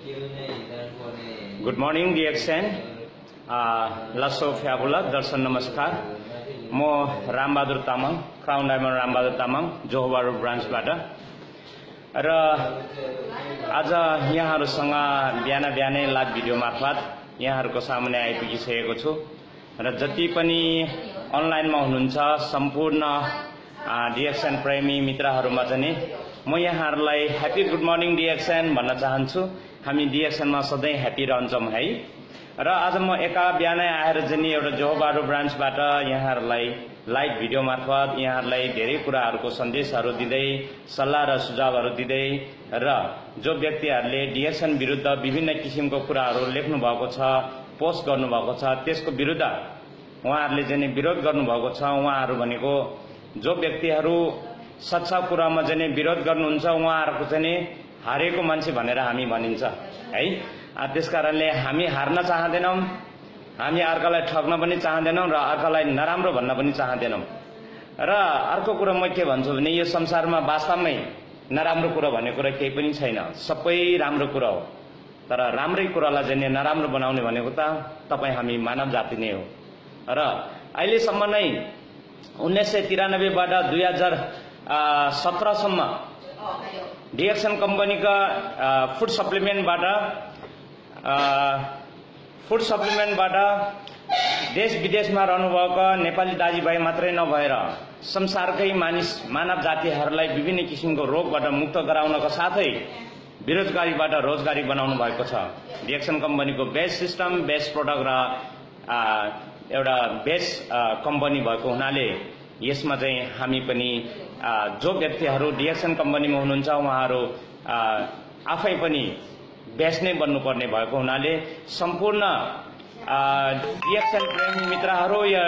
Good morning, dear friend. Lasso Fabula, Darshan Namaskar. Mo Rambahadur Tamang, Crown Diamond Rambahadur Tamang, Johor Bahru branch bata. र आज यहाँहरुसँग बिहानै live video मार्फत यहाँहरुको सामने आइपुगिसकेको छु र जति पनि अनलाइनमा हुनुहुन्छ सम्पूर्ण डिएक्सन प्रेमी मित्रहरुमा चाहिँ म यहाँहरुलाई ह्यापी गुड मर्निङ डिएक्सन भन्न चाहन्छु। हामी डिएक्सनमा सधैं ह्यापी रहन्छौं है। र आज म एका बिहानै आएर चाहिँ एउटा जोहो बारो ब्रान्चबाट यहाँहरुलाई लाइभ भिडियो मार्फत यहाँहरुलाई धेरै कुराहरुको सन्देशहरु दिँदै सल्लाह र सुझावहरु दिँदै र जो व्यक्तिहरुले डिएक्सन विरुद्ध विभिन्न किसिमको कुराहरु लेख्नु भएको छ, पोस्ट गर्नु भएको छ, त्यसको विरुद्ध उहाँहरुले चाहिँ विरोध गर्नु भएको छ। उहाँहरु भनेको जो व्यक्तिहरु सच्चा कुरामा चाहिँ विरोध गर्नुहुन्छ उहाँहरुको चाहिँ हारेको मान्छे भनेर हामी भनिन्छ है। त्यसकारणले हामी हार्न चाहदैनौं, हामी अर्कालाई ठग्न पनि चाहदैनौं र अर्कालाई नराम्रो भन्न पनि चाहदैनौं। र अर्को कुरा म के भन्छु भने यो संसारमा वास्तवमै नराम्रो कुरा भन्ने कुरा केही पनि छैन, सबै राम्रो कुरा हो। तर राम्रै कुरालाई चाहिँ नराम्रो बनाउने भनेको त तपाई हामी मानव जाति नै हो। र अहिलेसम्म नै 1993 बाट 2017 सम्म डिएक्सन कम्पनीका फुड सप्लिमेन्टबाट देश विदेशमा रहनुभएका नेपाली दाजुभाइ मात्रै नभएर संसारकै मानव जातिहरूलाई विभिन्न किसिमको रोगबाट मुक्त गराउनका साथै बेरोजगारीबाट रोजगारी बनाउनु भएको छ। डिएक्सन कम्पनीको बेस्ट सिस्टम, बेस्ट प्रोडक्ट र एउटा बेस्ट कम्पनी भएको हुनाले यसमा चाहिँ हामी पनि जो व्यक्तिहरू डिएक्सन कम्पनीमा हुनुहुन्छ उहाँहरू आफै पनि बेस्ट नै बन्नुपर्ने भएको हुनाले सम्पूर्ण डिएक्सन प्रेमी मित्रहरू या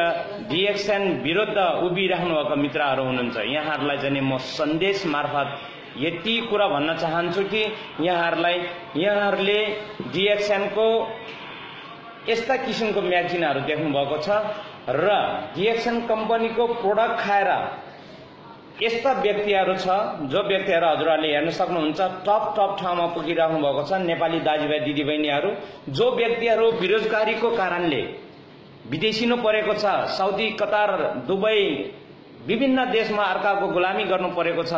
डिएक्सन विरुद्ध उभिराख्नुभएका मित्रहरू हुनुहुन्छ यहाँहरूलाई चाहिँ म सन्देश मार्फत यति कुरा भन्न चाहन्छु कि यहाँहरूले डिएक्सनको यस्ता किसिमको म्यागजिनहरू देख्नु भएको छ र डिएक्सन कम्पनीको प्रोडक्ट खाएर यस्ता व्यक्तिहरू छ जो व्यक्तिहरू हजुरहरूले हेर्न सक्नुहुन्छ टप ठाउँमा पुगिराख्नु भएको छ। नेपाली दाजुभाइ दिदीबहिनीहरू जो व्यक्तिहरू बेरोजगारीको कारणले विदेशिनु परेको छ, साउदी, कतार, दुबई विभिन्न देशमा अर्काको गुलामी गर्नु परेको छ,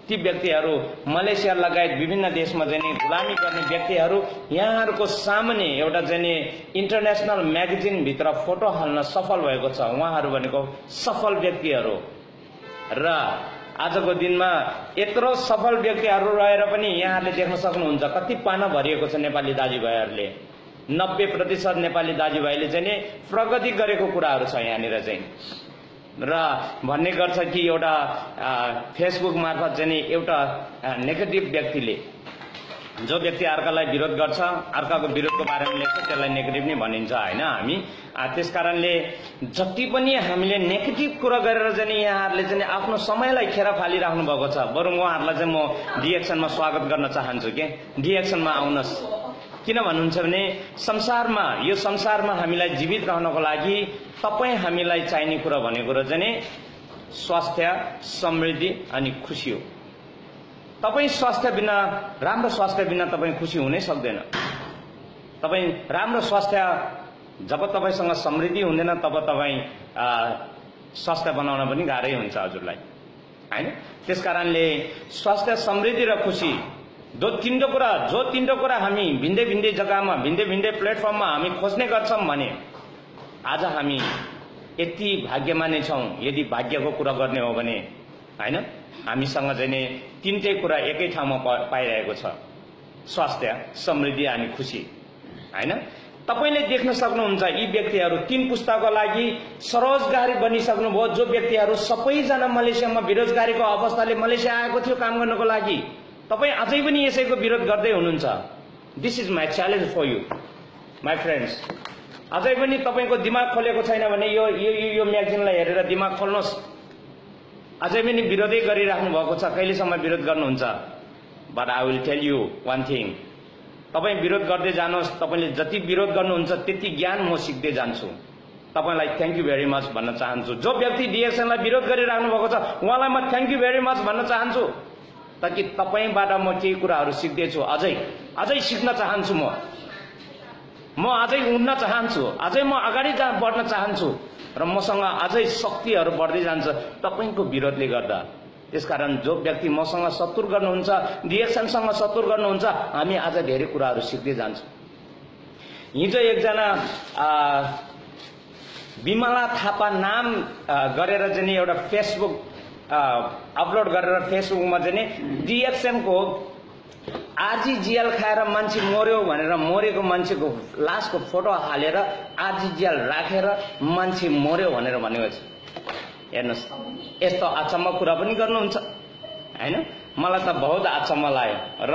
ती व्यक्तिहरू मलेसिया लगायत विभिन्न देशमा चाहिँ गुलामी गर्ने व्यक्तिहरू यहाँहरूको सामने एउटा चाहिँ इन्टरनेशनल म्यागजिन भित्र फोटो हाल्न सफल भएको छ। उहाँहरू भनेको सफल व्यक्तिहरू र आजको दिनमा यत्रो सफल व्यक्तिहरू रहेर पनि यहाँहरूले देख्न सक्नुहुन्छ कति पाना भरिएको छ नेपाली दाजुभाइहरूले। 90% नेपाली दाजुभाइले चाहिँ प्रगति गरेको कुराहरू छ यहाँनिर चाहिँ। र भन्ने गर्छ कि एउटा फेसबुक मार्फत चाहिँ एउटा नेगेटिभ व्यक्तिले जो व्यक्ति अर्कालाई विरोध गर्छ, अर्काको विरोधको बारेमा लेख्छ त्यसलाई नेगेटिभ नै भनिन्छ हैन। हामी त्यसकारणले जति पनि हामीले नेगेटिभ कुरा गरेर चाहिँ यहाँहरूले चाहिँ आफ्नो समयलाई खेर फालिराख्नु भएको छ। बरु उहाँहरूलाई चाहिँ म डिएक्सनमा स्वागत गर्न चाहन्छु के डिएक्सनमा आउनुहोस्। किन भन्नुहुन्छ भने यो संसारमा हामीलाई जीवित रहनको लागि तपाई हामीलाई चाहिने कुरा भनेको चाहिँ स्वास्थ्य, समृद्धि अनि खुशी हो। तपाई स्वास्थ्य बिना, राम्रो स्वास्थ्य बिना तपाई खुशी हुनै सक्दैन। तपाई राम्रो स्वास्थ्य जब तपाईसँग समृद्धि हुँदैन तब तपाई स्वास्थ्य बनाउन पनि गाह्रै हुन्छ हजुरलाई हैन। त्यसकारणले स्वास्थ्य, समृद्धि र खुशी जो तीनटो कुरा हामी भिन्दै जग्गामा भिन्दै प्लेटफर्ममा हामी खोज्ने गर्छौं भने आज हामी यति भाग्यमानी छौं यदि भाग्यको कुरा गर्ने हो भने हैन। हामीसँग चाहिँ तीनटै कुरा एकै ठाउँमा पाइरहेको छ, स्वास्थ्य, समृद्धि अनि खुशी हैन। तपाईले देख्न सक्नुहुन्छ यी व्यक्तिहरू 3 पुस्ताको लागि स्वरोजगारी बनिसक्नुभयो। जो व्यक्तिहरू सबैजना मलेसियामा बेरोजगारीको अवस्थाले मलेसिया आएको थियो काम गर्नको लागि, तपाई अझै पनि यसैको विरोध गर्दै हुनुहुन्छ। This is my challenge for you my friends. अझै पनि तपाईको दिमाग खोलेको छैन भने यो म्यागजिनलाई हेरेर दिमाग खोल्नुहोस्। अझै पनि विरोधै गरिराख्नु भएको छ, कहिलेसम्म विरोध गर्नुहुन्छ? But I will tell you one thing, तपाई विरोध गर्दै जानुहोस्। तपाईले जति विरोध गर्नुहुन्छ त्यति ज्ञान म सिक्दै जान्छु। तपाईलाई थ्यांक यू भेरी मच भन्न चाहन्छु। जो व्यक्ति डिएक्सनलाई विरोध गरिराख्नु भएको छ उहाँलाई म थ्यांक यू भेरी मच भन्न चाहन्छु ताकि तपाईबाट म केही कुराहरू सिक्दै छु अझै। अझै सिक्न चाहन्छु, म अझै उड्न चाहन्छु, अझै म अगाडि बढ्न चाहन्छु र मसँग अझै शक्तिहरू बढ्दै जान्छ तपाईको विरोधले गर्दा। त्यसकारण जो व्यक्ति मसँग शत्रु गर्नुहुन्छ, डिएक्सनसँग शत्रु गर्नुहुन्छ, हामी आज धेरै कुराहरू सिक्दै जान्छौँ। हिजो एकजना विमला थापा नाम गरेर चाहिँ एउटा फेसबुक अपलोड गरेर फेसबुकमा चाहिँ डिएक्सनको आरजीजीएल खाएर मान्छे मर्यो भनेर मरेको मान्छेको लासको फोटो हालेर आरजीजीएल राखेर मान्छे मर्यो भनेर भनेको छ। हेर्नुहोस्, यस्तो अचम्म कुरा पनि गर्नुहुन्छ हैन? मलाई त बहुत अचम्म लाग्यो। र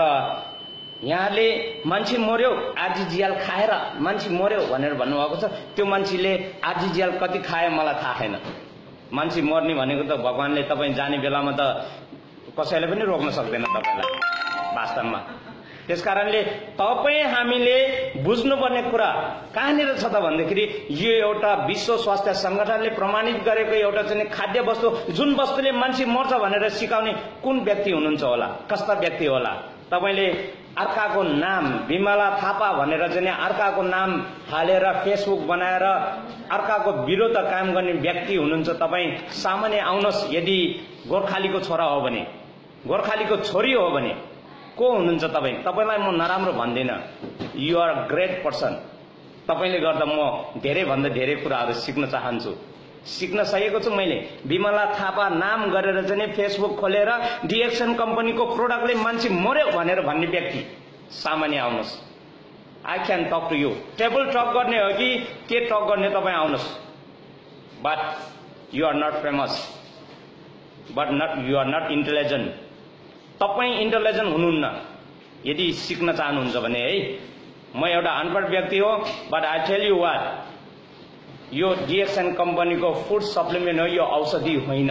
यहाँले मान्छे मर्यो आरजीजीएल खाएर मान्छे मर्यो भनेर भन्नुभएको छ। त्यो मान्छेले आरजीजीएल कति खायो मलाई थाहा छैन। मान्छे मर्ने भनेको त भगवानले तपाईँ जाने बेलामा त कसैले पनि रोक्न सक्दैन तपाईलाई वास्तवमा। त्यसकारणले तपाईँ हामीले बुझ्नुपर्ने कुरा कहाँनिर छ त भन्दाखेरि यो एउटा विश्व स्वास्थ्य संगठनले प्रमाणित गरेको एउटा चाहिँ खाद्य वस्तु, जुन वस्तुले मान्छे मर्छ भनेर सिकाउने कुन व्यक्ति हुनुहुन्छ होला, कस्ता व्यक्ति होला? तपाईले अर्काको नाम विमला थापा भनेर चाहिँ अर्काको नाम हालेर फेसबुक बनाएर अर्काको विरुद्ध काम गर्ने व्यक्ति हुनुहुन्छ तपाईँ। सामान्य आउनुहोस्, यदि गोर्खालीको छोरा हो भने, गोर्खालीको छोरी हो भने को हुनुहुन्छ तपाईँ? तपाईलाई म नराम्रो भन्दिनँ, you are a great person. तपाईले गर्दा म धेरैभन्दा धेरै कुराहरू सिक्न चाहन्छु, सिक्न सकेको छु मैले। विमला थापा नाम गरेर चाहिँ फेसबुक खोलेर डिएक्सन कम्पनीको प्रोडक्टले मान्छे मर्यो भनेर भन्ने व्यक्ति सामान्य आउनुहोस्। I can talk to you. Table talk गर्ने हो कि के टक गर्ने तपाईँ आउनुहोस्। But you are not famous, but you are not intelligent. तपाईँ इन्टेलिजेन्ट हुनुहुन्न यदि सिक्न चाहनुहुन्छ भने है। म एउटा अनपढ व्यक्ति हो, but I tell you what, यो डिएक्सन कम्पनीको फुड सप्लिमेन्ट हो, यो औषधि होइन।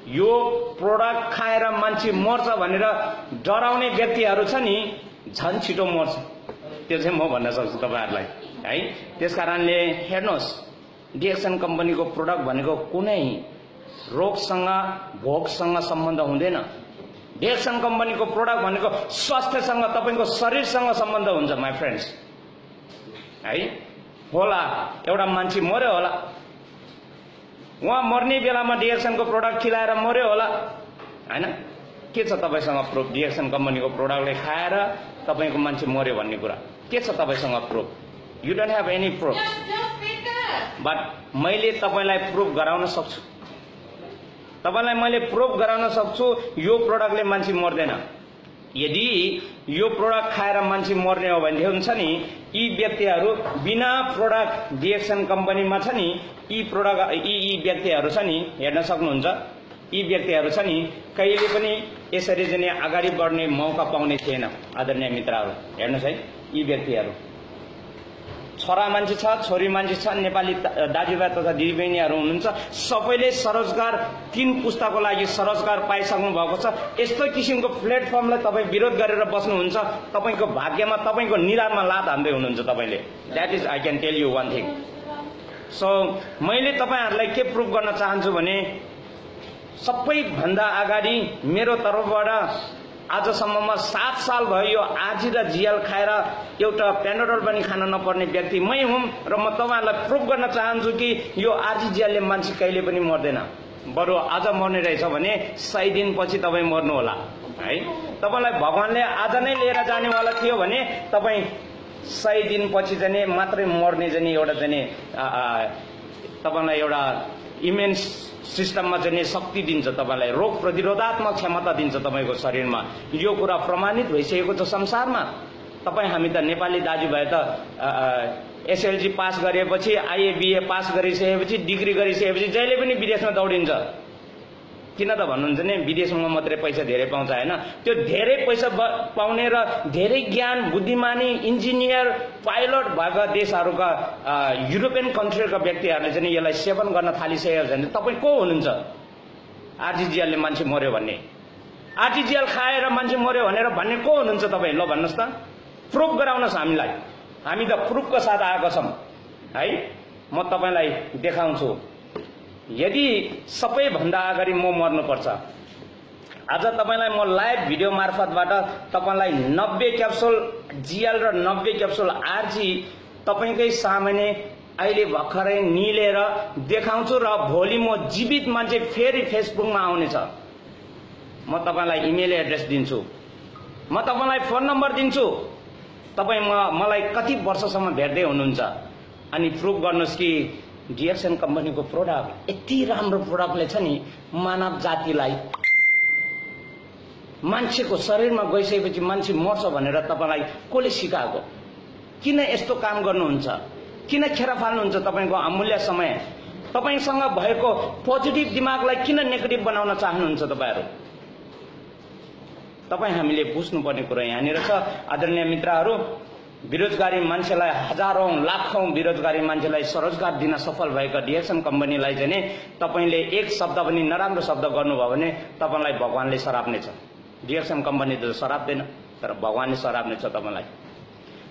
यो प्रोडक्ट खाएर मान्छे मर्छ भनेर डराउने व्यक्तिहरू छ नि, झन् छिटो मर्छ। त्यो चाहिँ म भन्न सक्छु तपाईहरुलाई है। त्यसकारणले हेर्नुहोस्, डिएक्सन कम्पनीको प्रोडक्ट भनेको कुनै रोगसँग भोगसँग सम्बन्ध हुँदैन। डिएक्सन कम्पनीको प्रोडक्ट भनेको स्वास्थ्यसँग, तपाईको शरीरसँग सम्बन्ध हुन्छ माई फ्रेन्ड्स है। होला एउटा मान्छे मर्यो होला, उहाँ मर्ने बेलामा डिएक्सनको प्रोडक्ट खिलाएर मर्यो होला हैन? के छ तपाईसँग प्रुफ? डिएक्सन कम्पनीको प्रोडक्टले खाएर तपाईको मान्छे मर्यो भन्ने कुरा के छ तपाईसँग proof? You don't have any proof. But मैले तपाईलाई प्रुफ गराउन सक्छु, तपाईलाई मैले प्रुफ गराउन सक्छु यो प्रोडक्टले मान्छे मर्दैन। यदि यो प्रोडक्ट खाएर मान्छे मर्ने हो भने हुन्छ नि, यी व्यक्तिहरू बिना प्रोडक्ट डिएक्सन कम्पनीमा छ नि, यी प्रोडक्ट यी व्यक्तिहरू छ नि, हेर्न सक्नुहुन्छ, यी व्यक्तिहरू छ नि कहिले पनि यसरी चाहिँ अगाडि बढ्ने मौका पाउने थिएन। आदरणीय मित्रहरू हेर्नुहोस् है, यी व्यक्तिहरू छोरा मान्छे छ, छोरी मान्छे छ, नेपाली दाजुभाइ तथा दिदीबहिनीहरू हुनुहुन्छ, सबैले स्वरोजगार 3 पुस्ताको लागि स्वरोजगार पाइसक्नु भएको छ। यस्तो किसिमको प्लेटफर्मलाई तपाईँ विरोध गरेर बस्नुहुन्छ, तपाईको भाग्यमा, तपाईको निधारमा लात हान्दै हुनुहुन्छ तपाईले। That is I can tell you one thing. So मैले तपाईहरुलाई के प्रुफ गर्न चाहन्छु भने, सबैभन्दा अगाडि मेरो तर्फबाट आजसम्ममा 7 साल भयो यो आरजी र जिएल खाएर एउटा पेन्डोडल पनि खान नपर्ने व्यक्ति मै हुँ। र म तपाईहरुलाई प्रुफ गर्न चाहन्छु कि यो आरजी जिएलले मान्छे कहिले पनि मर्दैन। बरु आज मर्ने रहेछ भने 100 दिनपछि तपाईँ मर्नु होला है। तपाईलाई भगवानले आज नै लिएर जानेवाला थियो भने तपाईँ 100 दिनपछि चाहिँ मात्रै मर्ने चाहिँ एउटा चाहिँ तपाईलाई एउटा इम्युन सिस्टममा चाहिँ शक्ति दिन्छ, तपाईलाई रोग प्रतिरोधात्मक क्षमता दिन्छ तपाईको शरीरमा। यो कुरा प्रमाणित भइसकेको छ संसारमा। तपाईँ हामी त नेपाली दाजुभाइ त एसएलजी पास गरेपछि, आइएबिए पास गरिसकेपछि, डिग्री गरिसकेपछि जहिले पनि विदेशमा दौडिन्छ। किन त भन्नुहुन्छ नि, विदेशमा मात्रै पैसा धेरै पाउँछ हैन? त्यो धेरै पैसा पाउने र धेरै ज्ञान, बुद्धिमानी, इन्जिनियर, पाइलट भएका देशहरूका युरोपियन कन्ट्रीका व्यक्तिहरूले चाहिँ यसलाई सेवन गर्न थालिसक्यो भने तपाईँ को हुनुहुन्छ? आरजीजीएलले मान्छे मर्यो भन्ने, आरजीजीएल खाएर मान्छे मर्यो भनेर भन्ने को हुनुहुन्छ तपाईँ? ल भन्नुहोस् त, प्रुफ गराउनुहोस् हामीलाई। हामी त प्रुफको साथ आएको छौँ है। म तपाईलाई देखाउँछु। यदि सबैभन्दा अगाडि म मर्नुपर्छ, आज तपाईलाई म लाइभ भिडियो मार्फतबाट तपाईलाई 90 क्याप्सुल जीएल र 90 क्याप्सुल आरजी तपाईकै सामान्य अहिले भर्खरै निलेर देखाउँछु र भोलि म जीवित मान्छे फेरि फेसबुकमा आउनेछ। म तपाईलाई इमेल एड्रेस दिन्छु, म तपाईलाई फोन नम्बर दिन्छु, तपाई मलाई कति वर्षसम्म भेट्दै हुनुहुन्छ अनि प्रुभ गर्नुस् कि डिएक्सन कम्पनीको प्रोडक्ट यति राम्रो प्रोडक्टले छ नि मानव जातिलाई मान्छेको शरीरमा गइसकेपछि मान्छे मर्छ भनेर तपाईलाई कसले सिकाएको? किन यस्तो काम गर्नुहुन्छ? किन खेर फाल्नुहुन्छ तपाईको अमूल्य समय? तपाईसँग भएको पोजिटिभ दिमागलाई किन नेगेटिभ बनाउन चाहनुहुन्छ तपाईहरु? तपाई हामीले बुझ्नुपर्ने कुरा यहाँनिर छ। आदरणीय मित्रहरू, बेरोजगारी मान्छेलाई हजारौं लाखौं बेरोजगारी मान्छेलाई स्वरोजगार दिन सफल भएका डिएक्सन कम्पनीलाई चाहिँ नि तपाईले एक शब्द पनि नराम्रो शब्द गर्नुभयो भने तपाईलाई भगवानले सराप्नेछ। डिएक्सन कम्पनी त सराप्दैन, तर भगवानले सराप्नेछ तपाईलाई।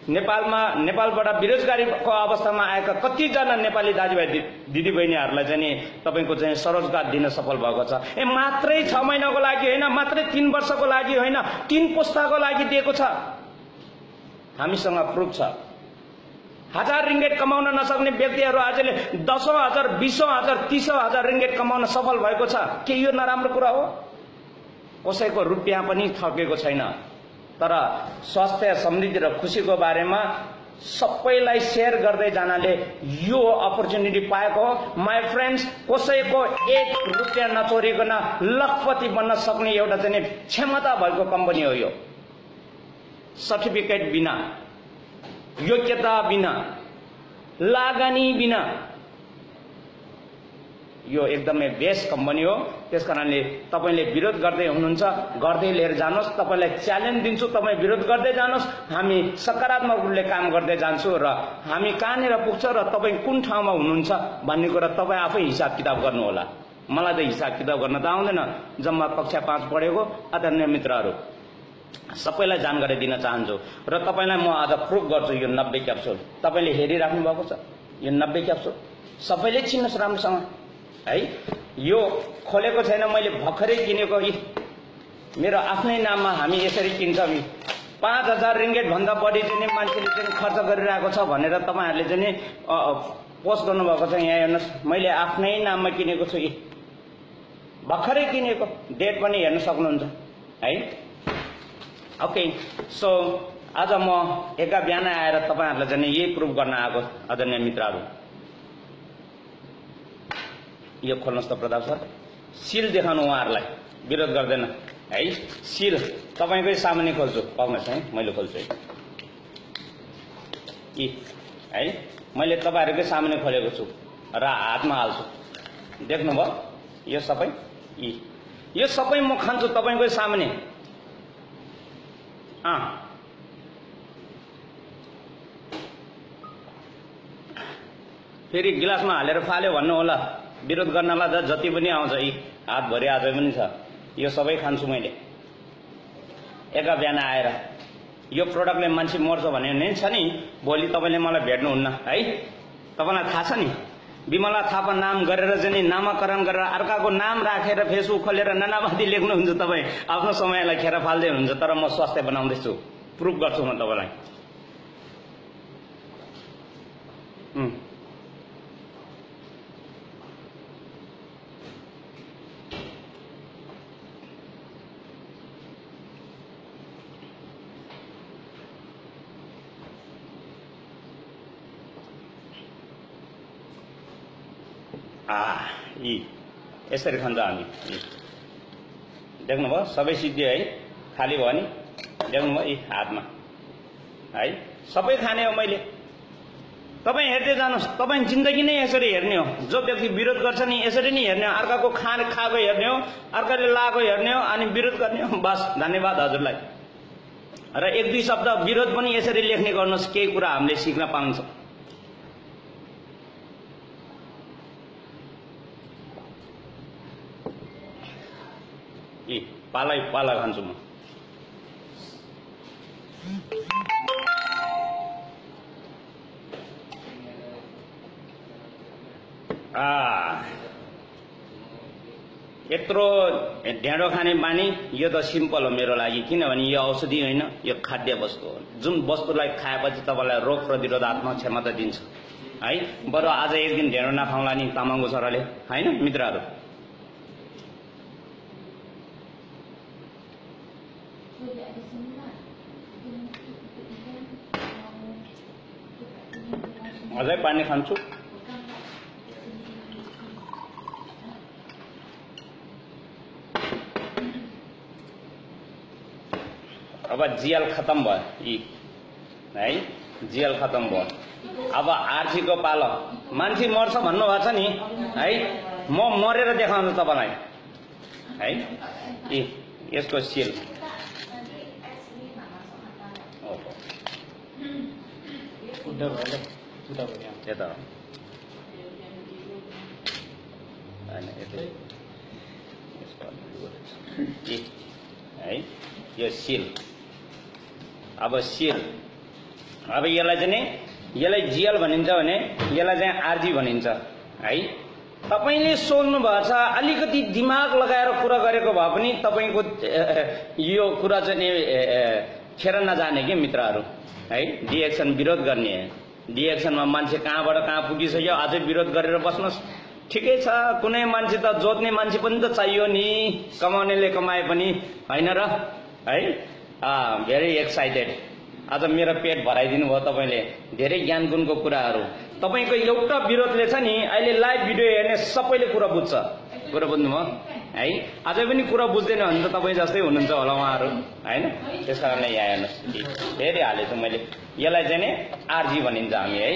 नेपालबाट बेरोजगारीको अवस्थामा आएका कतिजना नेपाली दाजुभाइ दिदीबहिनीहरूलाई चाहिँ नि तपाईको चाहिँ स्वरोजगार दिन सफल भएको छ। मात्रै 6 महिनाको लागि होइन, मात्रै 3 वर्षको लागि होइन, 3 पुस्ताको लागि दिएको छ। हामीसँग प्रुफ छ। 1000 रिङ्गेट कमाउन नसक्ने व्यक्तिहरू आजले 10,000, 20,000, 30,000 रिङ्गेट कमाउन सफल भएको छ। के यो नराम्रो कुरा हो? कसैको रुपियाँ पनि थकेको छैन। तर स्वास्थ्य, समृद्धि र खुशीको बारेमा सबैलाई शेयर गर्दै जानाले यो अपर्च्युनिटी पाएको हो। माई फ्रेन्ड्स, कसैको 1 रुपियाँ नचोरिकन लखपति बन्न सक्ने एउटा चाहिँ क्षमता भएको कम्पनी हो यो। सर्टिफिकेट बिना, योग्यता बिना, लगानी बिना यो एकदमै बेस्ट कम्पनी हो। त्यसकारणले तपाईले विरोध गर्दै हुनुहुन्छ, गर्दै लिएर जानुहोस्। तपाईलाई च्यालेन्ज दिन्छु, तपाई विरोध गर्दै जानुहोस्। हामी सकारात्मक रूपले काम गर्दै जान्छौँ र हामी कहाँनिर पुग्छ र तपाई कुन ठाउँमा हुनुहुन्छ भन्ने कुरा तपाई आफै हिसाब किताब गर्नु होला। मलाई त हिसाब किताब गर्न त आउँदैन। जम्मा कक्षा 5 पढेको आदरणीय मित्रहरू सबैलाई जानकारी दिन चाहन्छु र तपाईलाई म आज प्रुफ गर्छु। यो 90 क्याप्सुल तपाईले हेरिराख्नु भएको छ। यो 90 क्याप्सुल सबैले चिन्नुहोस् राम्रोसँग है। यो खोलेको छैन, मैले भर्खरै किनेको। मेरो आफ्नै नाममा हामी यसरी किन्छौँ। 5000 रिङ्गेट भन्दा बढी चाहिँ मान्छेले चाहिँ खर्च गरिरहेको छ भनेर तपाईहरुले चाहिँ पोस्ट गर्नुभएको छ। यहाँ हेर्नुहोस्, मैले आफ्नै नाममा किनेको छु। भर्खरै किनेको, डेट पनि हेर्न सक्नुहुन्छ है। ओके, सो आज म एका बिहान आएर तपाईहरुलाई चाहिँ यही प्रुफ गर्न आएको। आदरणीय मित्रहरू, यो खोल्नुहोस् त प्रताप सर। सिल देखाउनु उहाँहरूलाई, विरोध गर्दैन है। सिल तपाईकै सामान्य खोल्छु, पाउनुहोस् है, मैले खोल्छु है। मैले तपाईहरुकै सामान्य खोलेको छु र हातमा हाल्छु। देख्नुभयो यो सबै? यो सबै म खान्छु तपाईकै सामान्य। फेरि गिलासमा हालेर फाल्यो भन्नु होला। विरोध गर्नलाई त जति पनि आउँछ, हातभरि आज पनि छ। यो सबै खान्छु मैले एका बिहान आएर। यो प्रोडक्टले मान्छे मर्छ भन्ने नै छ नि, भोलि तपाईले मलाई भेट्नुहुन्न है। तपाईलाई थाहा छ नि, विमला थापा नाम गरेर चाहिँ नामाकरण गरेर अर्काको नाम राखेर फेसबुक खोलेर नानावादी लेख्नुहुन्छ। तपाईँ आफ्नो समयलाई खेर फाल्दै हुनुहुन्छ। तर म स्वास्थ्य बनाउँदैछु, प्रुफ गर्छु म तपाईलाई। यसरी खान्छ हामी। देख्नुभयो सबै सिद्धि है, खाली भयो नि। देख्नुभयो हातमा है, सबै खाने हो मैले। तपाईँ हेर्दै जानुहोस्, तपाईँ जिन्दगी नै यसरी हेर्ने हो। जो व्यक्ति विरोध गर्छ नि यसरी नै हेर्ने हो। अर्काको खाएको हेर्ने हो, अर्काले लाएको हेर्ने हो, अनि विरोध गर्ने हो। बस, धन्यवाद हजुरलाई। र 1-2 शब्द विरोध पनि यसरी लेख्ने गर्नुहोस्, केही कुरा हामीले सिक्न पाउँछौँ। पाला खान्छु म। यत्रो ढेँडो खाने बानी यो त सिम्पल हो मेरो लागि, किनभने यो औषधि होइन, यो खाद्य वस्तु हो जुन वस्तुलाई खाएपछि तपाईँलाई रोग प्रतिरोधात्मक क्षमता दिन्छ है। बरु आज एक दिन ढेँडो नखाउँला नि तामाङको छोराले, होइन मित्रहरू। अझै पानी खान्छु। अब जियल खत्म भयो है, जियल खत्म भयो। अब आर्चीको पालो, मान्छे मर्छ भन्नुभएको छ नि है, म मरेर देखाउँछु तपाईँलाई है। यसको सिल है, यो सिल। अब सिल, अब यसलाई चाहिँ नि, यसलाई जियल भनिन्छ भने यसलाई चाहिँ आरजी भनिन्छ है। तपाईले सोच्नु भएको छ, अलिकति दिमाग लगाएर कुरा गरेको भए पनि तपाईको यो कुरा चाहिँ नि खेर नजाने के मित्रहरू है। डिएक्सन विरोध गर्ने, डिएक्सनमा मान्छे कहाँबाट कहाँ पुगिसक्यो, अझै विरोध गरेर बस्नुहोस्, ठिकै छ। कुनै मान्छे त जोत्ने मान्छे पनि त चाहियो नि, कमाउनेले कमाए पनि होइन र है। भेरी एक्साइटेड, आज मेरो पेट भराइदिनु भयो तपाईँले, धेरै ज्ञान गुणको कुराहरू। तपाईँको एउटा विरोधले छ नि, अहिले लाइभ भिडियो हेर्ने सबैले कुरा बुझ्छ, कुरा बुझ्नुभयो है। अझै पनि कुरा बुझ्दैन भने त तपाईँ जस्तै हुनुहुन्छ होला उहाँहरू होइन। त्यस कारणले यहाँ हेर्नुहोस्, फेरि हालेछु मैले, यसलाई चाहिँ नि आरजी भनिन्छ हामी है।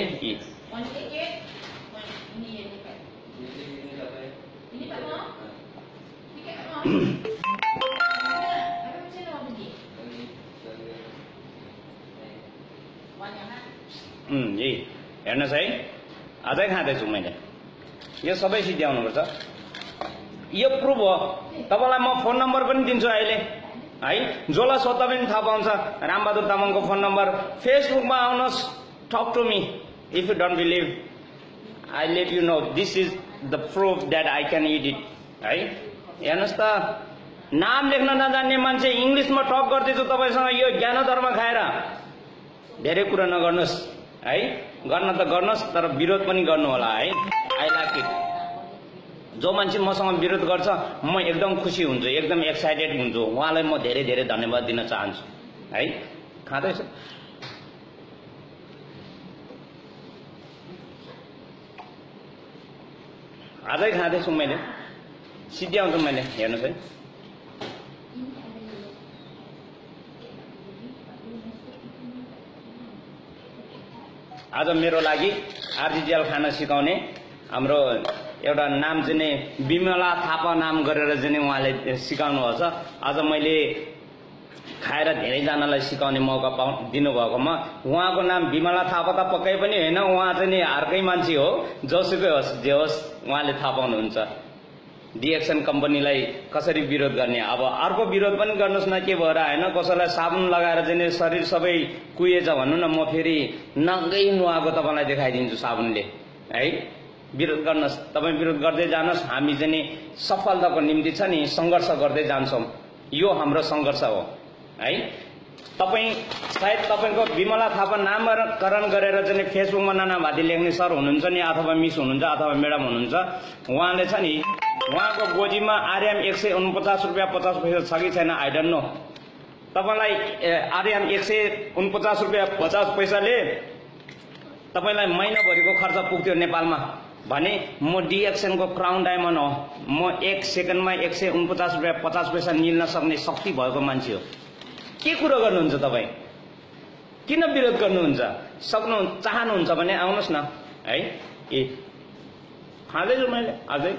यही हेर्नुहोस् है, अझै खाँदैछु मैले, यो सबै सिद्ध्याउनुपर्छ। यो प्रुफ हो, तपाईँलाई म फोन नम्बर पनि दिन्छु अहिले है, जसलाई सोद्धा पनि थाहा पाउँछ। रामबहादुर तामाङको फोन नम्बर, फेसबुकमा आउनुहोस्, talk to me. If you don't believe, I let you know this is the proof that I can eat it है। हेर्नुहोस् त, नाम लेख्न नजान्ने मान्छे इङ्ग्लिसमा टक गर्दैछु तपाईँसँग, यो ज्ञानोधर्म खाएर धेरै कुरा नगर्नुहोस् है। गर्न त गर्नुहोस्, तर विरोध पनि गर्नु होला है। I like it. जो मान्छे मसँग विरोध गर्छ म एकदम खुसी हुन्छु, एकदम एक्साइटेड हुन्छु, उहाँलाई म धेरै धेरै धन्यवाद दिन चाहन्छु है। खाँदैछु, अझै खाँदैछु मैले, सिद्ध्याउँछु मैले। हेर्नुहोस् है, आज मेरो लागि आरजी जेल खाना सिकाउने हाम्रो एउटा नाम चाहिँ नि विमला थापा नाम गरेर चाहिँ उहाँले सिकाउनु भएको छ। आज मैले खाएर धेरैजनालाई सिकाउने मौका दिनुभएकोमा उहाँको नाम विमला थापा त पक्कै पनि होइन, उहाँ चाहिँ नि अर्कै मान्छे हो, जोसुकै होस् जे होस् उहाँले थाहा पाउनुहुन्छ डिएक्सन कम्पनीलाई कसरी विरोध गर्ने। अब अर्को विरोध पनि गर्नुहोस् न, के भएर होइन, कसैलाई साबुन लगाएर चाहिँ शरीर सबै कुहिएछ भन्नु न, म फेरि नङ्गै नुहाएको तपाईँलाई देखाइदिन्छु साबुनले है। विरोध गर्नुहोस्, तपाईँ विरोध गर्दै जानुहोस्, हामी चाहिँ नि सफलताको निम्ति छ नि सङ्घर्ष गर्दै जान्छौँ, यो हाम्रो सङ्घर्ष हो है। तपाईँ सायद तपाईँको विमला थापा नामकरण गरेर चाहिँ फेसबुकमा नानाभाती लेख्ने सर हुनुहुन्छ नि, अथवा मिस हुनुहुन्छ, अथवा म्याडम हुनुहुन्छ, उहाँले छ नि उहाँको गोजीमा आरएम 149 रुपियाँ 50 पैसा छ कि छैन आई डोन्ट नो। तपाईँलाई आरएम 149 रुपियाँ 50 पैसाले तपाईँलाई महिनाभरिको खर्च पुग्थ्यो नेपालमा भने म डिएक्सनको क्राउन डायमन्ड हो, म 1 सेकेन्डमा 149 रुपियाँ 50 पैसा निल्न सक्ने शक्ति भएको मान्छे हो। के कुरो गर्नुहुन्छ तपाईँ, किन विरोध गर्नुहुन्छ? सक्नु चाहनुहुन्छ भने आउनुहोस् न है। खाँदैछु मैले अझै,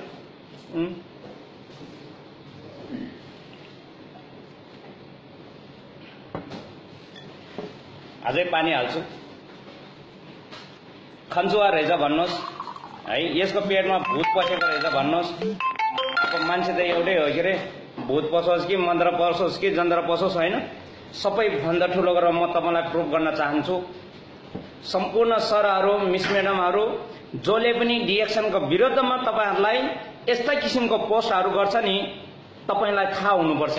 अझै पानी हाल्छु। खन्चुवा रहेछ भन्नुहोस् है, यसको पेटमा भूत पसेको रहेछ भन्नुहोस्। अब मान्छे त एउटै हो के अरे, भूत पसोस् कि मन्त्र पसोस् कि जन्त्र पसोस् होइन, सबैभन्दा ठुलो गरेर म तपाईँलाई प्रुभ गर्न चाहन्छु। सम्पूर्ण सरहरू, मिस म्याडमहरू, जसले पनि डिएक्सनको विरुद्धमा तपाईँहरूलाई यस्ता किसिमको पोस्टहरू गर्छ नि, तपाईलाई थाहा हुनुपर्छ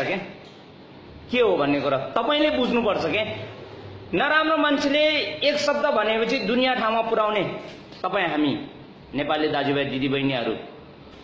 के हो भन्ने कुरा तपाईले बुझ्नुपर्छ के। नराम्रो मान्छेले एक शब्द भनेपछि दुनियाँ ठाउँमा पुर्याउने तपाईँ हामी नेपाली दाजुभाइ दिदीबहिनीहरू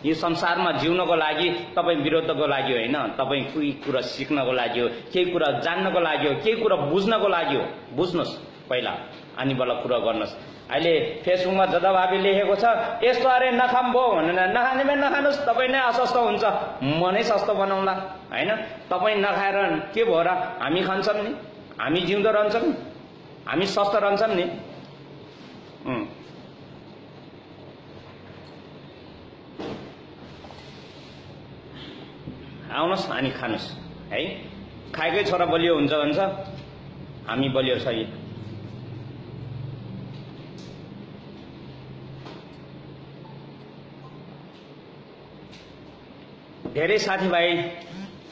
यो संसारमा जिउनको लागि तपाईँ विरोधको लागि होइन, तपाईँ केही कुरा सिक्नको लागि हो, केही कुरा जान्नको लागि हो, केही कुरा बुझ्नको लागि हो। बुझ्नुहोस् पहिला अनि बल्ल कुरा गर्नुहोस्। अहिले फेसबुकमा जताभावी लेखेको छ यस्तो अरे नखाम भो भनेर, नखानेमै नखानुस्, तपाईँ नै अस्वस्थ हुन्छ, म नै सस्तो बनाउँला होइन। तपाईँ नखाएर के भयो र, हामी खान्छौँ नि, हामी जिउँदो रहन्छौँ, हामी स्वस्थ रहन्छौँ नि। आउनुहोस् अनि खानुहोस् है। खाएकै छोरा बलियो हुन्छ भन्छ, हामी बलियो छ। धेरै साथीभाइ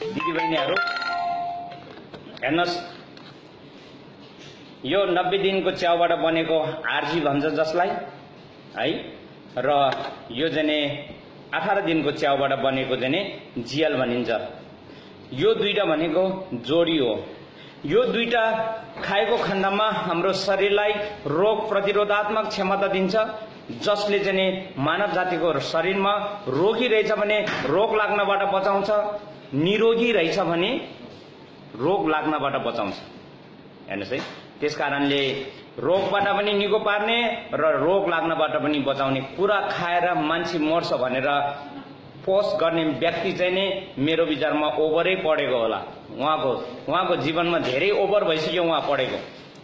दिदीबहिनीहरू हेर्नुहोस्, यो 90 दिनको च्याउबाट बनेको आरजी भन्छ जसलाई है, र यो जने 18 दिनको च्याउबाट बनेको जने जियल भनिन्छ। यो दुईटा भनेको जोडी हो। यो दुईटा खाएको खण्डमा हाम्रो शरीरलाई रोग प्रतिरोधात्मक क्षमता दिन्छ, जसले चाहिँ मानव जातिको शरीरमा रोगी रहेछ भने रोग लाग्नबाट बचाउँछ, निरोगी रहेछ भने रोग लाग्नबाट बचाउँछ। हेर्नुहोस् है, त्यसकारणले रोगबाट पनि निको पार्ने र रोग लाग्नबाट पनि बचाउने कुरा खाएर मान्छे मर्छ भनेर पोस्ट गर्ने व्यक्ति चाहिँ नै मेरो विचारमा ओभरै पढेको होला। उहाँको जीवनमा धेरै ओभर भइसक्यो, उहाँ पढेको,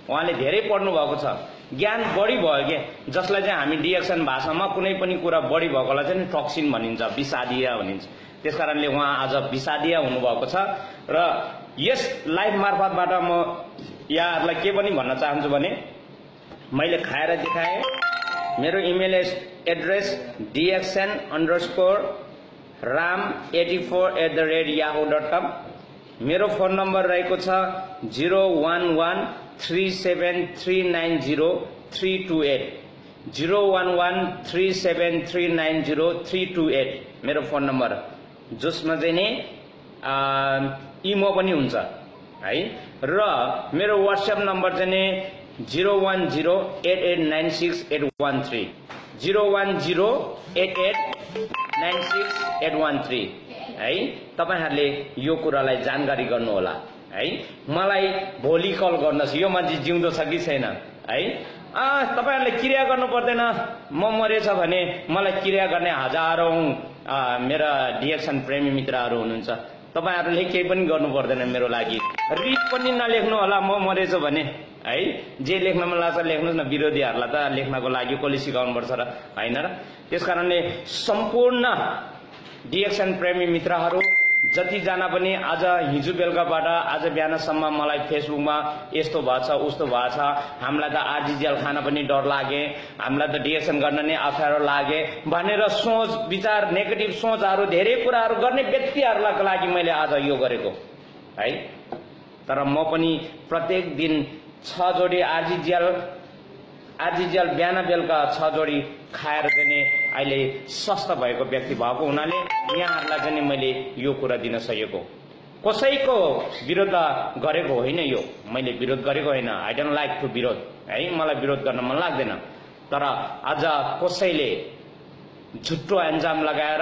उहाँले धेरै पढ्नु भएको छ, ज्ञान बढी भयो के, जसलाई चाहिँ हामी डिएक्सन भाषामा कुनै पनि कुरा बढी भएकोलाई चाहिँ टक्सिन भनिन्छ, विषादीय भनिन्छ। त्यसकारणले उहाँ आज विषादीय हुनुभएको छ। र यस लाइभ मार्फतबाट म यहाँहरूलाई के पनि भन्न चाहन्छु भने, मैले खाएर देखाएँ। मेरो इमेल एड्रेस dxn_ram84@yahoo.com। मेरो फोन नम्बर रहेको छ 01137390328 01137390328 मेरो फोन नम्बर, जसमा चाहिँ नि इमो पनि हुन्छ है। र मेरो व्हाट्सएप नम्बर चाहिँ नि 01088968113 01088968113 है। तपाईहरुले यो कुरालाई जानकारी गर्नु होला है। मलाई भोलि कल गर्नुहोस्, यो मान्छे जिउँदो छ कि छैन है। तपाईहरुले क्रिया गर्नु पर्दैन, म मरेछ भने मलाई क्रिया गर्ने हजारौं मेरा डिएक्सन प्रेमी मित्रहरू हुनुहुन्छ। तपाईहरुले केही पनि गर्नु पर्दैन मेरो लागि। रिट पनि नलेख्नु होला म मरेछु भने है। जे लेख्न मन लाग्छ लेख्नुस् न, विरोधीहरुलाई त लेख्नको लागि कसले सिकाउनु पर्छ र हैन र। त्यसकारणले सम्पूर्ण डिएक्सन प्रेमी मित्रहरू जति जना पनि आज हिजो बेलुकाबाट आज बिहानसम्म मलाई फेसबुकमा यस्तो भएछ उस्तो भएछ, हामीलाई त आरजीजेल खान पनि डर लागे, हामीलाई त डिएक्सन गर्न नै अप्ठ्यारो लागे भनेर सोच विचार नेगेटिभ सोचहरू धेरै कुराहरू गर्ने व्यक्तिहरूलाई लागि मैले आज यो गरेको है। तर म पनि प्रत्येक दिन 6 जोडी आरजीजेल बिहान बेलुका 6 जोडी खाएर चाहिँ अहिले स्वस्थ भएको व्यक्ति भएको हुनाले यहाँहरूलाई चाहिँ मैले यो कुरा दिन सकेको। कसैको विरोध गरेको होइन, यो मैले विरोध गरेको होइन। आई डोन्ट लाइक टु विरोध है, मलाई विरोध गर्न मन लाग्दैन। तर आज कसैले झुट्टो अन्जाम लगाएर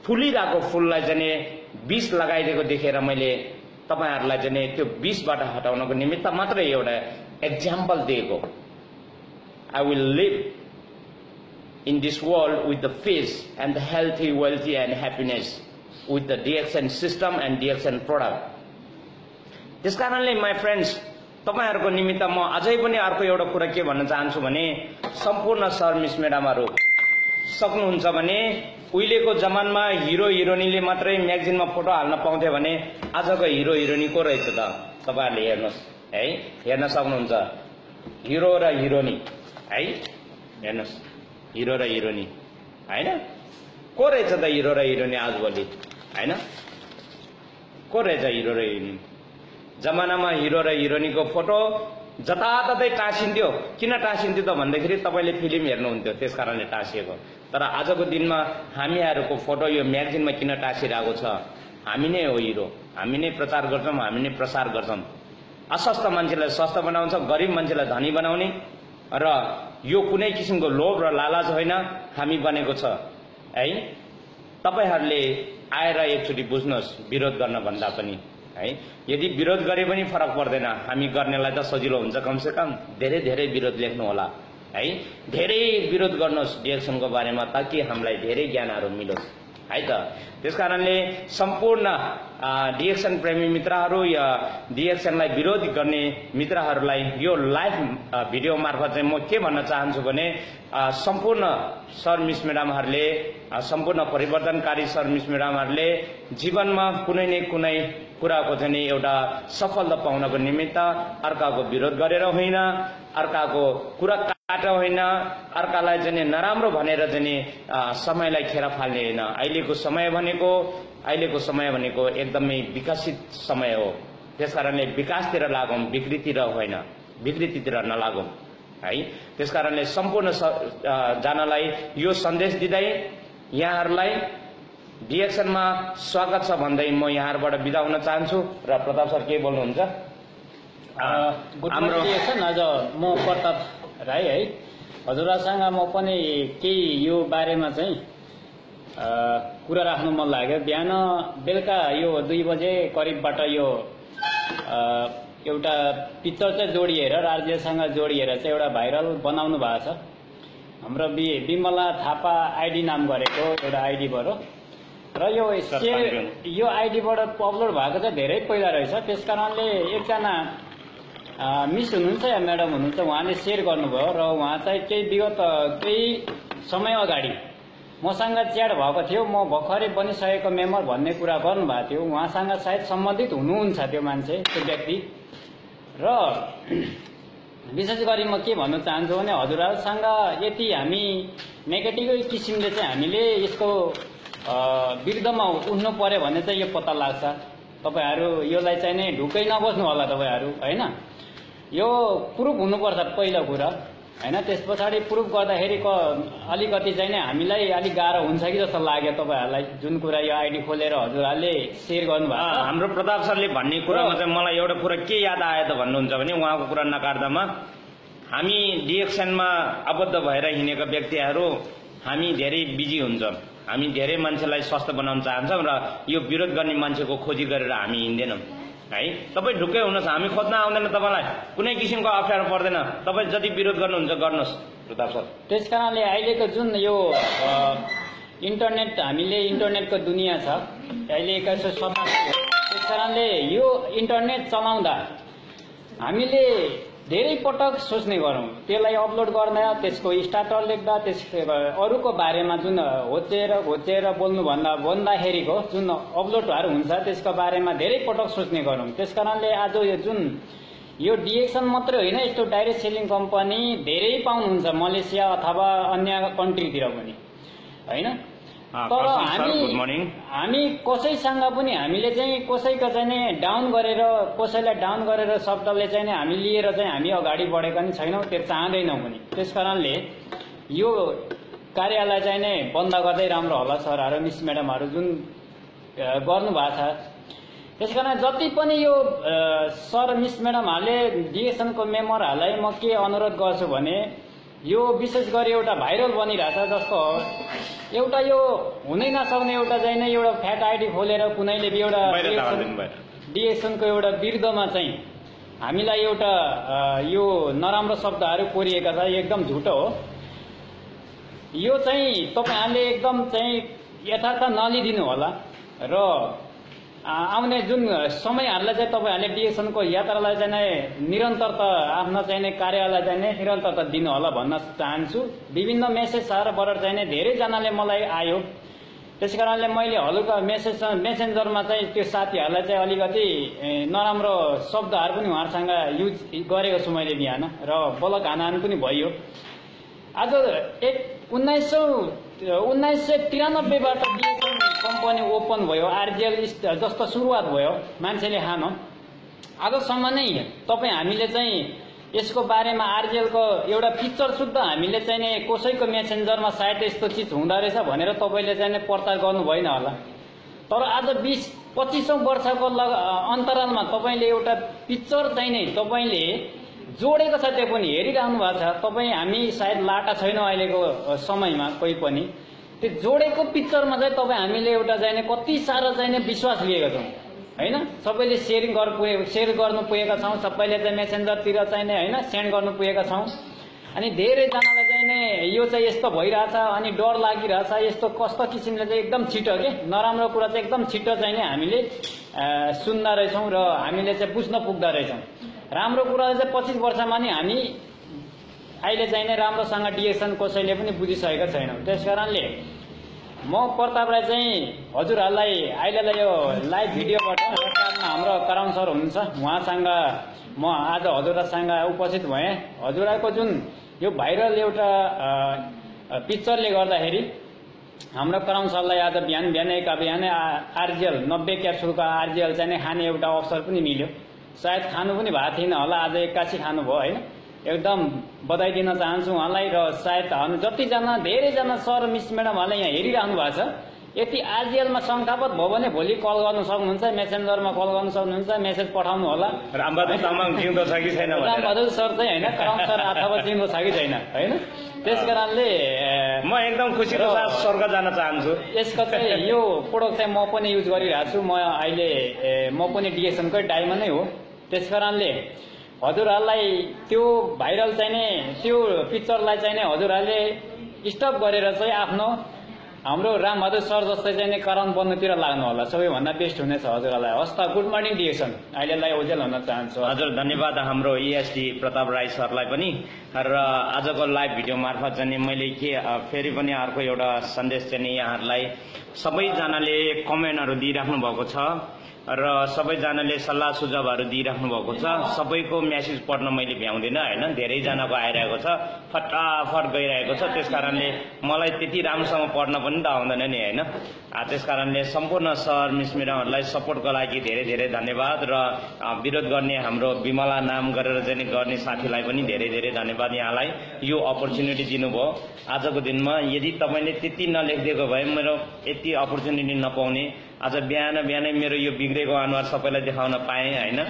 फुलिरहेको फुललाई चाहिँ विष लगाइदिएको देखेर मैले तपाईहरुलाई चाहिँ त्यो विषबाट हटाउनको निमित्त मात्रै एउटा एक्जाम्पल दिएको। I will live in this world with the peace and the healthy, wealthy and happiness with the DXN system and DXN product. त्यसकारणले my friends, तपाईहरुको निमित्त म अझै पनि अर्को एउटा कुरा के भन्न चाहन्छु भने, सम्पूर्ण सर मिस म्याडमहरु सक्नुहुन्छ भने उहिलेको जमानमा हिरो हिरोइनले मात्रै म्यागजिनमा फोटो हाल्न पाउँथे भने आजको हिरो हिरोइनी को रहेछ त तपाईहरुले हेर्नुस् है। हेर्न सक्नुहुन्छ हिरो र हिरोइनी है। हेर्नुस् हिरो र हिरोइनी हैन, को रहेछ त हिरो र हिरोइनी आजभोलि हैन, को रहेछ हिरो र हिरोइनी। जमानामा हिरो र हिरोइनीको फोटो जताततै टाँसिन्थ्यो। किन टाँसिन्थ्यो त भन्दाखेरि तपाईँले फिल्म हेर्नुहुन्थ्यो, त्यस कारणले टाँसिएको। तर आजको दिनमा हामीहरूको फोटो यो म्यागजिनमा किन टाँसिरहेको छ? हामी नै हो हिरो, हामी नै प्रचार गर्छौँ, हामी नै प्रसार गर्छौँ। अस्वस्थ मान्छेलाई स्वस्थ बनाउँछ, गरिब मान्छेलाई धनी बनाउने, र यो कुनै किसिमको लोभ र लालच होइन, हामी बनेको छ है। तपाईहरूले आएर एकचोटि बुझ्नुहोस् विरोध गर्न भन्दा पनि है। यदि विरोध गरे पनि फरक पर्दैन, हामी गर्नेलाई त सजिलो हुन्छ। कमसे कम धेरै धेरै विरोध लेख्नु होला है, धेरै विरोध गर्नुहोस् डिएक्सनको बारेमा, ताकि हामीलाई धेरै ज्ञानहरू मिलोस् है त। त्यसकारणले सम्पूर्ण डिएक्सन प्रेमी मित्रहरू या डिएक्सनलाई विरोध गर्ने मित्रहरूलाई यो लाइभ भिडियो मार्फत चाहिँ म के भन्न चाहन्छु भने, सम्पूर्ण सर मिस म्याडमहरूले, सम्पूर्ण परिवर्तनकारी सर मिस म्याडमहरूले जीवनमा कुनै न कुनै कुराको चाहिँ एउटा सफलता पाउनको निमित्त अर्काको विरोध गरेर होइन, अर्काको कुरा काटेर होइन, अर्कालाई चाहिँ नराम्रो भनेर चाहिँ समयलाई खेर फाल्ने होइन। अहिलेको समय भनेको एकदमै विकसित समय हो। त्यसकारणले विकासतिर लागौँ, विकृतितिर नलागौँ है। त्यसकारणले सम्पूर्ण जनालाई यो सन्देश दिँदै यहाँहरूलाई डिएक्सनमा स्वागत छ भन्दै म यहाँबाट बिदा हुन चाहन्छु। र प्रताप सर के बोल्नुहुन्छ? हाम्रो आज म प्रताप राई है, हजुरसँग म पनि केही यो बारेमा चाहिँ कुरा राख्नु मन लाग्यो। बिहान बेलुका यो 2 बजे करिबबाट यो एउटा पिक्चर चाहिँ जोडिएर, राज्यसँग जोडिएर चाहिँ एउटा भाइरल बनाउनु भएको छ। हाम्रो बिमला थापा आइडी नाम गरेको एउटा आइडीबाट, र यो आइडीबाट अपलोड भएको चाहिँ धेरै पहिला रहेछ। त्यस कारणले एकजना मिस हुनुहुन्छ या म्याडम हुनुहुन्छ, उहाँले सेयर गर्नुभयो र उहाँ चाहिँ केही समय अगाडि मसँग च्याट भएको थियो। म भर्खरै बनिसकेको मेम्बर भन्ने कुरा गर्नुभएको थियो। उहाँसँग सायद सम्बन्धित हुनुहुन्छ त्यो मान्छे, त्यो व्यक्ति। र विशेष गरी म के भन्न चाहन्छु भने, हजुरहरूसँग यति हामी नेगेटिभ किसिमले चाहिँ हामीले यसको विरुद्धमा उठ्नु पर्यो भने चाहिँ यो पत्ता लाग्छ। तपाईहरू यसलाई चाहिँ नै ढुक्कै नबस्नु होला तपाईहरू हैन। यो प्रुफ हुनुपर्छ पहिलो कुरा हैन। त्यस पछाडि प्रुफ गर्दाखेरिको अलिकति चाहिँ नै हामीलाई अलिक गाह्रो हुन्छ कि जस्तो लाग्यो तपाईहरूलाई, जुन कुरा यो आइडी खोलेर हजुरहरूले सेयर गर्नुभएको छ। हाम्रो प्रताप सरले भन्ने कुरामा चाहिँ मलाई एउटा कुरा के याद आयो त भन्नुहुन्छ भने, उहाँको कुरा नकाट्दामा हामी डिएक्सनमा आबद्ध भएर हिँडेका व्यक्तिहरू हामी धेरै बिजी हुन्छौँ। हामी धेरै मान्छेलाई स्वस्थ बनाउन चाहन्छौँ र यो विरोध गर्ने मान्छेको खोजी गरेर हामी हिँड्दैनौँ है। तपाईँ ढुक्कै हुनुहोस्, हामी खोज्न आउँदैन, तपाईँलाई कुनै किसिमको अप्ठ्यारो पर्दैन। तपाईँ जति विरोध गर्नुहुन्छ गर्नुहोस् प्रताप सर। त्यस कारणले अहिलेको जुन यो इन्टरनेटको दुनियाँ छ अहिले 2187, त्यस कारणले यो इन्टरनेट चलाउँदा हामीले धेरै पटक सोच्ने गरौँ। त्यसलाई अपलोड गर्दा, त्यसको स्टार्टर लेख्दा, अरूको बारेमा जुन घोचेर भन्दाखेरिको जुन अपलोडहरू हुन्छ त्यसको बारेमा धेरै पटक सोच्ने गरौँ। त्यस कारणले आज यो डिएक्सन मात्रै होइन, यस्तो डाइरेक्ट सेलिङ कम्पनी धेरै पाउनुहुन्छ मलेसिया अथवा अन्य कन्ट्रीतिर पनि हैन। तर हामी कसैसँग पनि हामीले चाहिँ कसैको चाहिँ कसैलाई डाउन गरेर शब्दले चाहिँ हामी लिएर चाहिँ हामी अगाडि बढेका नि छैनौँ, त्यो चाहँदैनौँ पनि। त्यस कारणले यो कार्यलाई चाहिँ नै बन्द गर्दै राम्रो होला सरहरू मिस म्याडमहरू जुन गर्नुभएको छ। त्यस कारण जति पनि यो सर मिस म्याडमहरूले डिएक्सनको मेम्बरहरूलाई म के अनुरोध गर्छु भने, यो विशेष गरी एउटा भाइरल बनिरहेछ जस्तो एउटा यो हुनै नसक्ने एउटा चाहिँ नै एउटा फ्याक आइडी खोलेर कुनैले एउटा डिएक्सनको एउटा विरुद्धमा चाहिँ हामीलाई एउटा यो नराम्रो शब्दहरू कोरिएका छ, एकदम झुटो हो। यो चाहिँ तपाईहरूले एकदम चाहिँ यथार्थ नलिदिनु होला र आउने जुन समयहरूलाई चाहिँ तपाईहरूले डिएक्सनको यात्रालाई चाहिँ निरन्तरता आफ्नो चाहिँ कार्यलाई चाहिँ निरन्तरता दिनु होला भन्न चाहन्छु। विभिन्न मेसेजहरूबाट चाहिँ धेरैजनाले मलाई आयो, त्यस कारणले मैले हलुका मेसेन्जरमा चाहिँ त्यो साथीहरूलाई चाहिँ अलिकति नराम्रो शब्दहरू पनि उहाँहरूसँग युज गरेको छु मैले बिहान, र बलक हानाहान पनि भयो। आज 1993बाट डिएक्सन कम्पनी ओपन भयो, आरजिएल जस्तो सुरुवात भयो मान्छेले खान। आजसम्म नै तपाईँ हामीले चाहिँ यसको बारेमा आरजिएलको एउटा पिक्चर सुद्धा हामीले चाहिँ नि कसैको मेसेन्जरमा सायद यस्तो चिज हुँदो रहेछ भनेर तपाईँले चाहिँ नि प्रचार गर्नु भएन होला। तर आज 20-25 वर्षको अन्तरालमा तपाईँले एउटा पिक्चर चाहिँ नै तपाईँले जोडेको छ, त्यो पनि हेरिरहनु भएको छ। तपाईँ हामी सायद लाटा छैनौँ अहिलेको समयमा कोही पनि, त्यो जोडेको पिक्चरमा चाहिँ तपाईँ हामीले एउटा चाहिँ नि कति साह्रो चाहिँ नि विश्वास लिएका छौँ होइन। सबैले सेयर गर्नु पुगेका छौँ, सबैले चाहिँ मेसेन्जरतिर चाहिँ नि होइन सेन्ड गर्नु पुगेका छौँ। अनि धेरैजनालाई चाहिँ नि यो चाहिँ यस्तो भइरहेछ अनि डर लागिरहेछ, यस्तो कस्तो किसिमले चाहिँ एकदम छिटो के नराम्रो कुरा चाहिँ एकदम छिटो चाहिँ नि हामीले सुन्दा रहेछौँ र हामीले चाहिँ बुझ्न पुग्दा रहेछौँ। राम्रो कुरा चाहिँ 25 वर्षमा नि हामी अहिले चाहिँ नै राम्रोसँग डिएक्सन कसैले पनि बुझिसकेका छैनौँ। त्यस कारणले म प्रताप राई चाहिँ हजुरहरूलाई अहिलेलाई यो लाइभ भिडियोबाट हाम्रो कराउन सर हुनुहुन्छ, उहाँसँग म आज हजुरहरूसँग उपस्थित भएँ। हजुरहरूको जुन यो भाइरल एउटा पिक्चरले गर्दाखेरि हाम्रो कराउन सरलाई आज बिहानै आरजिएल 90 क्याप्सुलको आरजिएल चाहिँ खाने एउटा अवसर पनि मिल्यो। सायद खानु पनि भएको थिएन होला, आज एक्कासी खानुभयो होइन। एकदम बधाई दिन चाहन्छु उहाँलाई र सायद जतिजना धेरैजना सर मिस म्याडमहरूले यहाँ हेरिरहनु भएको छ, यदि आरजिएलमा शङ्कापत भयो भने भोलि कल गर्नु सक्नुहुन्छ, मेसेन्जरमा कल गर्नु सक्नुहुन्छ, मेसेज पठाउनु होला। रामबहादुर तामाङ जिउँदो छ कि छैन, रामबहादुर सर चाहिँ होइन कराउन सर अथवा जिउँदो छ कि छैन होइन। त्यस कारणले म एकदम खुसीको साथ स्वर्ग जान चाहन्छु। यसको चाहिँ यो प्रोडक्ट चाहिँ म पनि युज गरिरहेको छु। म पनि डिएक्सनकै डाइमा नै हो। त्यस कारणले हजुरहरूलाई त्यो भाइरल चाहिँ नै त्यो पिक्चरलाई चाहिँ नै हजुरहरूले स्टप गरेर चाहिँ आफ्नो हाम्रो रामबहादुर सर जस्तै चाहिँ नै कराउन बन्नुतिर लाग्नु होला, सबैभन्दा बेस्ट हुनेछ हजुरहरूलाई। हस् त, गुड मर्निङ डिएक्सन, अहिलेलाई ओजेल हुन चाहन्छु। हजुर धन्यवाद हाम्रो ESD प्रताप राई सरलाई पनि। र आजको लाइभ भिडियो मार्फत चाहिँ मैले के फेरि पनि अर्को एउटा सन्देश चाहिँ यहाँहरूलाई सबैजनाले कमेन्टहरू दिइराख्नु भएको छ र सबैजनाले सल्लाह सुझावहरू दिइराख्नु भएको छ। सबैको म्यासेज पढ्न मैले भ्याउँदिनँ होइन, धेरैजनाको आइरहेको छ, फटाफट गइरहेको छ। त्यस कारणले मलाई त्यति राम्रोसँग पढ्न पनि त आउँदैन नि होइन। त्यस कारणले सम्पूर्ण सर मिस म्याडमहरूलाई सपोर्टको लागि धेरै धेरै धन्यवाद र विरोध गर्ने हाम्रो विमला नाम गरेर चाहिँ गर्ने साथीलाई पनि धेरै धेरै धन्यवाद। यहाँलाई यो अपर्च्युनिटी दिनुभयो आजको दिनमा। यदि तपाईँले त्यति नलेखिदिएको भए मेरो यति अपर्च्युनिटी नपाउने। आज बिहानै मेरो यो बिग्रेको अनुहार सबैलाई देखाउन पाएँ होइन।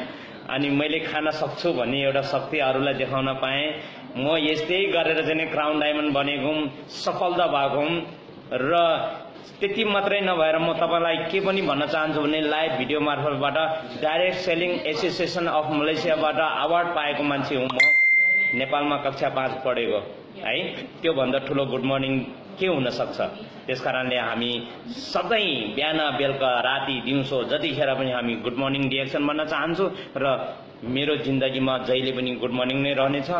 अनि मैले खान सक्छु भन्ने एउटा शक्ति अरूलाई देखाउन पाएँ। म यस्तै गरेर चाहिँ क्राउन डायमन्ड बनेको सफलता भएको र त्यति मात्रै नभएर म तपाईँलाई के पनि भन्न चाहन्छु भने लाइभ भिडियो मार्फतबाट डाइरेक्ट सेलिङ एसोसिएसन अफ मलेसियाबाट अवार्ड पाएको मान्छे हुँ म। नेपालमा कक्षा 5 पढेको है, त्योभन्दा ठुलो गुड मर्निङ के हुन सक्छ। त्यसकारणले हामी सधैँ बिहान बेलुका राति दिउँसो जतिखेर पनि हामी गुड मर्निङ डिएक्सन भन्न चाहन्छु र मेरो जिन्दगीमा जहिले पनि गुड मर्निङ नै रहनेछ।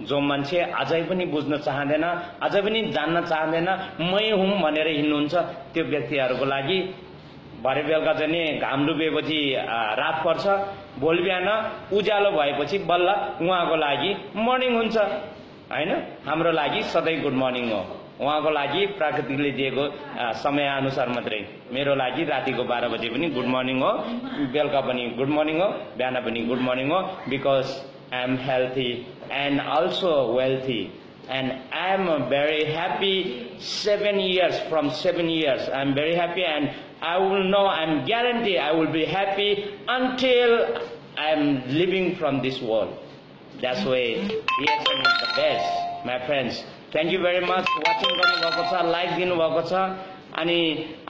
जो मान्छे अझै पनि बुझ्न चाहँदैन, अझै पनि जान्न चाहँदैन, मै हुँ भनेर हिँड्नुहुन्छ, त्यो व्यक्तिहरूको लागि भरे बेलुका चाहिँ नि घाम डुबेपछि रात पर्छ, भोलि बिहान उज्यालो भएपछि बल्ल उहाँको लागि मर्निङ हुन्छ होइन। हाम्रो लागि सधैँ गुड मर्निङ हो, उहाँको लागि प्राकृतिकले दिएको समय अनुसार मात्रै। मेरो लागि रातिको 12 बजे पनि गुड मर्निङ हो, बेलुका पनि गुड मर्निङ हो, बिहान पनि गुड मर्निङ हो। Because I am healthy and also wealthy and I am very happy 7 years. From 7 years I am very happy, and I will know, I am guarantee I will be happy until I am living from this world. That's why reaction is the best, my friends. Thank you very much watching गर्नुभएको छ, like दिनुभएको छ अनि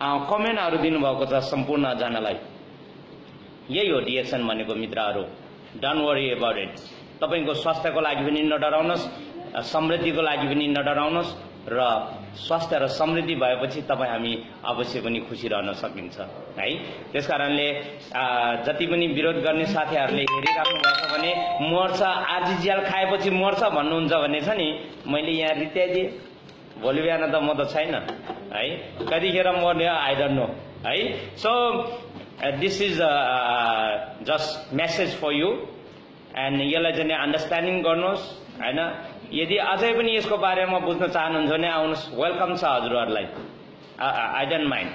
कमेन्टहरू दिनुभएको छ सम्पूर्ण जनालाई। यही हो डिएक्सन भनेको मित्रहरू। Don't worry about it. तपाईको स्वास्थ्यको लागि पनि नडराउनुहोस्, समृद्धिको लागि पनि नडराउनुहोस् र स्वास्थ्य र समृद्धि भएपछि तपाईँ हामी अवश्य पनि खुसी रहन सकिन्छ है। त्यसकारणले जति पनि विरोध गर्ने साथीहरूले हेरिराख्नु भएको छ भने मर्छ, आज ज्याल खाएपछि मर्छ भन्नुहुन्छ भने छ नि, मैले यहाँ रित्याइदिएँ, भोलि बिहान त म त छैन है, कतिखेर मर्ने आई डोन्ट नो है। So this is just message for you and यसलाई चाहिँ अन्डरस्ट्यान्डिङ गर्नुहोस् होइन। यदि अझै पनि यसको बारेमा बुझ्न चाहनुहुन्छ भने आउनुहोस्, वेलकम छ हजुरहरूलाई, आई डोन्ट माइन्ड।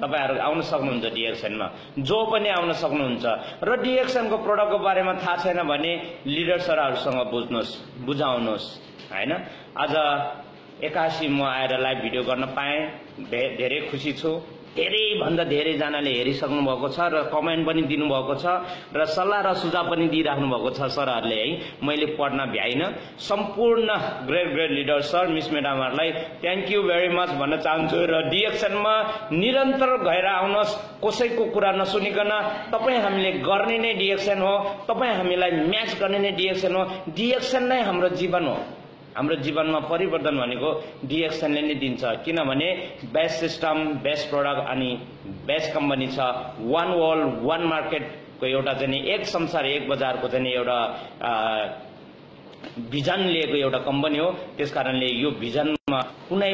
तपाईहरु आउन सक्नुहुन्छ डिएक्सनमा, जो पनि आउन सक्नुहुन्छ। र डिएक्सनको प्रोडक्टको बारेमा थाहा छैन भने लिडर सरहरुसँग बुझाउनुहोस् हैन। आज 81 म आएर लाइभ भिडियो गर्न पाएँ, धेरै खुसी छु। धेरै भन्दा धेरै जनाले हेरिसक्नु भएको छ र कमेन्ट पनि दिनु भएको छ र सल्लाह र सुझाव पनि दिइराख्नु भएको छ सरहरुले है। मैले पढ्न भ्याइन। सम्पूर्ण ग्रेट लिडर सर मिस मेडमहरुलाई थ्यांक यू भेरी मच भन्न चाहन्छु। र डिएक्सनमा निरन्तर गएर आउनुहोस्, कसैको कुरा नसुनिकन। तपाई हामीले गर्ने नै डिएक्सन हो, तपाई हामीलाई म्याच गर्ने नै डिएक्सन हो। डिएक्सन नै हाम्रो जीवन हो। हाम्रो जीवनमा परिवर्तन भनेको डिएक्सनले नै दिन्छ, किनभने बेस्ट सिस्टम, बेस्ट प्रोडक्ट अनि बेस्ट कम्पनी छ। वान वर्ल्ड वान मार्केटको एउटा चाहिँ एक संसार एक बजारको चाहिँ एउटा भिजन लिएको एउटा कम्पनी हो। त्यसकारणले यो भिजनमा कुनै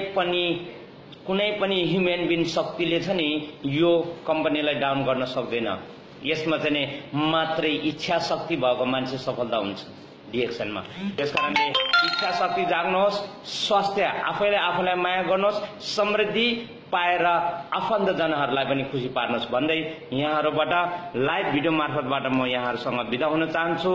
पनि ह्युमन बिङ शक्तिले छ नि यो कम्पनीलाई डाउन गर्न सक्दैन। यसमा चाहिँ मात्रै इच्छा शक्ति भएको मान्छे सफलता हुन्छ डिएक्सनमा। त्यसकारणले इच्छा शक्ति जाग्नुहोस्, स्वास्थ्य आफैलाई माया गर्नुहोस्, समृद्धि पाएर आफन्तजनहरूलाई पनि खुसी पार्नुहोस् भन्दै यहाँहरुबाट लाइभ भिडियो मार्फतबाट म यहाँहरुसँग बिदा हुन चाहन्छु।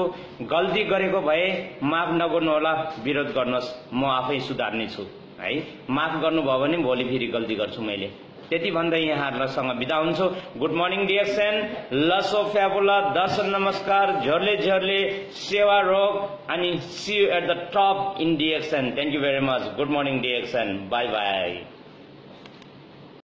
गल्ती गरेको भए माफ नगर्नु होला, विरोध गर्नुहोस्, म आफै सुधार्ने छु है। माफ गर्नुभयो भने भोलि फेरि गल्ती गर्छु मैले। त्यति भन्दै यहाँहरुसँग बिदा हुन्छु। गुड मर्निङ डिएक्सन, लसो फ्याबुला, दर्शन नमस्कार, झोरले सेवा रोग अनि see you at the top in DXN. Thank you very much. Good morning DXN, bye bye.